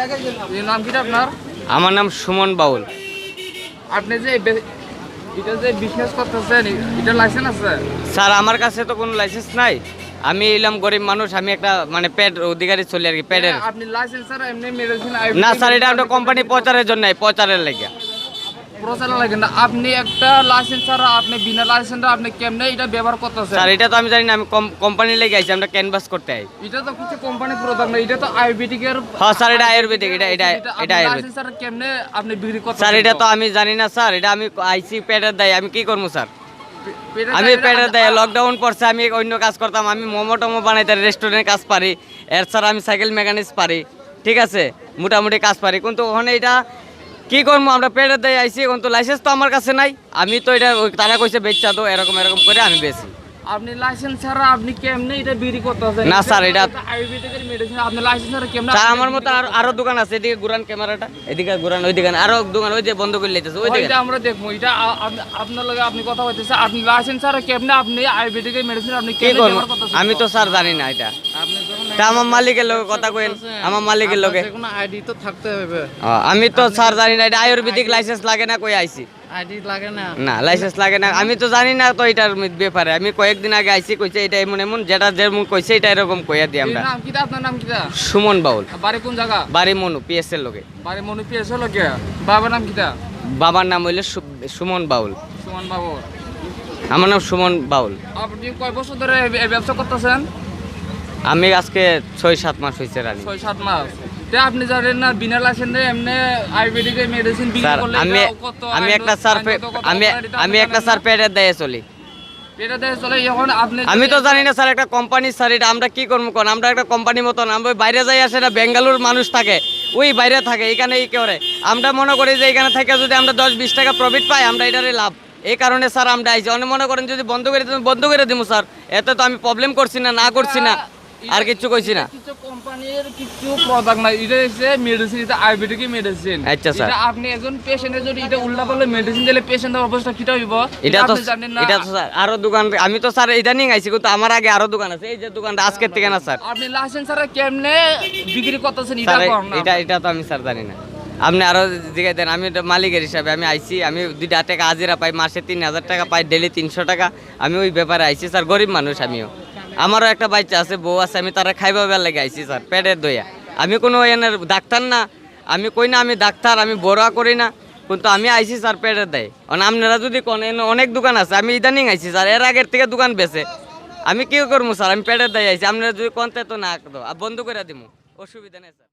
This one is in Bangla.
এই নাম কি আপনার? আমার নাম সুমন বাউল। আপনি যে এটা যে বিজনেস করতেছেন, এটা লাইসেন্স আছে? স্যার আমার কাছে তো কোনো লাইসেন্স নাই। আমি এলাম গরিব মানুষ, আমি একটা মানে পেড অধিকারী চলি আর কি, পেডের। আপনি লাইসেন্স ছাড়া এমনি মেডিসিন না স্যার, এটা একটা কোম্পানি প্রচারের জন্য, প্রচারের লাগে। প্রচার লাগে না। আপনি একটা লাইসেন্স ছাড়া, আপনি বিনা লাইসেন্সে আপনি কেমনে এটা ব্যবহার করতেছেন? স্যার এটা তো আমি জানি না, আমি কোম্পানি লেগে আইছি, আমরা ক্যানভাস করতে আই। এটা তো কিছু কোম্পানি প্রোডাক্ট না, এটা তো আয়ুর্বেদিকের। হ্যাঁ স্যার, এটা আয়ুর্বেদিক, এটা আয়ুর্বেদিক। লাইসেন্স ছাড়া কেমনে আপনি বিক্রি করতেছেন? স্যার এটা তো আমি জানি না স্যার, এটা আমি আইসি পেডের দায়, আমি কি করবো স্যার? আমি পেডের দায়, লকডাউন পড়ছে, আমি অন্য কাজ করতাম, আমি মোমো টোমো বানাইতে রেস্টুরেন্টের কাজ পারি, এর স্যার আমি সাইকেল মেকানিক্স পারি, ঠিক আছে, মোটামুটি কাজ পারি, কিন্তু ওখানে এটা কি করবো, আমরা পেডের দায় আইসি, এখন তো লাইসেন্স তো আমার কাছে নাই। আমি তো এটা তারা কইছে বেচা তো, এরকম এরকম করে আমি বেশি। আপনি লাইসেন্স ছাড়া আপনি কেমনে এটা বিক্রি করতেছেন? না স্যার, এটা আয়ুর্বেদিকের মেডিসিন, আপনি লাইসেন্স ছাড়া কেমনে? স্যার আমার মতো আরো দোকান আছে, এদিকে ঘুরান ক্যামেরাটা, এদিকে ঘুরান, ওই দিকে আরো দোকান, ওই যে বন্ধ করে লেতেছে ওই দিকে। এটা আমরা দেখবো, এটা আপনার লগে আপনি কথা হইতেছে, আপনি লাইসেন্স ছাড়া কেমনে আপনি আয়ুর্বেদিকের মেডিসিন আপনি কি করবো? আমি তো স্যার জানি না এটা, তা আমার মালিকের লোক কথা কইন, আমার মালিকের লোকে কোনো আইডি তো থাকতে হবে। আমি তো স্যার জানি না, এটা আয়ুর্বেদিক লাইসেন্স লাগে না, কই আইছি? আইডি লাগে না? না লাইসেন্স লাগে না, আমি তো জানি না তো এটার ব্যাপারে। আমি কয়েকদিন আগে আইছি, কইছে এটা এমন এমন, যেটা যেমন কইছে এটা এরকম কইয়া দিই আমরা। নাম কি? আপনার নাম কি? সুমন বাউল। বাড়ি কোন জায়গা? বাড়ি মনু, পিএস এর লোকে। বাড়ি মনু পিএস হলো কে? বাবার নাম কি? বাবার নাম হইলে সুমন বাউল। সুমন বাবু। আমার নাম সুমন বাউল। আপনি কয় বছর ধরে এই ব্যবসা করতেছেন? আমি আজকে 6-7 মাস হয়েছে রানি। 6-7 মাস। তে আপনি জানেন না বিনা লাইসেন্সে এমনি আয়ুর্বেদিকের মেডিসিন বিক্রি করলে আমি একটা স্যার পেডের দায়ে চলি। এটা দেয় চলে এখন আপনি। আমি তো জানি না স্যার, একটা কোম্পানি স্যার, এটা আমরা কি করবো কোন? আমরা একটা কোম্পানির মতন, আমরা বাইরে যাই আসে না, বেঙ্গালুর মানুষ থাকে, ওই বাইরে থাকে, এখানে এই করে আমরা মনে করি যে এখানে থেকে যদি আমরা 10-20 টাকা প্রফিট পাই, আমরা এটারই লাভ। এই কারণে স্যার আমরা আইছি। অনেক মনে করেন যদি বন্ধ করে দিব স্যার, এতে তো আমি প্রবলেম করছি না করছি না, আর কিছু কইছি না। কিছু কোম্পানির কিছু প্রোডাক্ট না, এটা হচ্ছে মেডিসিন, এটা আয়ুর্বেদিক মেডিসিন। আচ্ছা স্যার, এটা আপনি একজন পেশেন্টের যদি এটা উল্টা পাল্টা মেডিসিন দিলে পেশেন্টের অবস্থা কিটা হইব? এটা তো জানেন না? এটা তো স্যার আরো দোকান, আমি তো স্যার ইদানিং আইছি, কিন্তু আমার আগে আরো দোকান আছে, এই যে দোকানটা আজকের থেকে না স্যার। আপনি লাইসেন্স ছাড়া কেমনে বিক্রি করতেছেন এটা স্যার কোন না? এটা তো আমি স্যার জানি না, আপনি আরো জিজ্ঞাসা দেন। আমি মালিকের হিসাবে আমি আইছি, আমি 2 টাকা হাজিরা পাই, মাসে 3000 টাকা পাই, ডেলি 300 টাকা। আমি ওই ব্যাপারে আইছি স্যার, গরিব মানুষ আমিও, আমারও একটা বাচ্চা আছে, বউ আছে, আমি তারা খাইবা বেলা লেগে আইছি স্যার, পেটের দইয়া। আমি কোনো এনের ডাক্তার না, আমি কই না আমি ডাক্তার, আমি বড়া করি না, কিন্তু আমি আইছি স্যার পেটের দেয়। আপনারা যদি কোন অনেক দোকান আছে, আমি ইদানিং আইছি স্যার, এর আগের থেকে দোকান বেছে, আমি কি করবো স্যার? আমি পেটের দেয় আইছি, আপনারা যদি কোনতে তো না বন্ধ করে দিব, অসুবিধা নেই স্যার।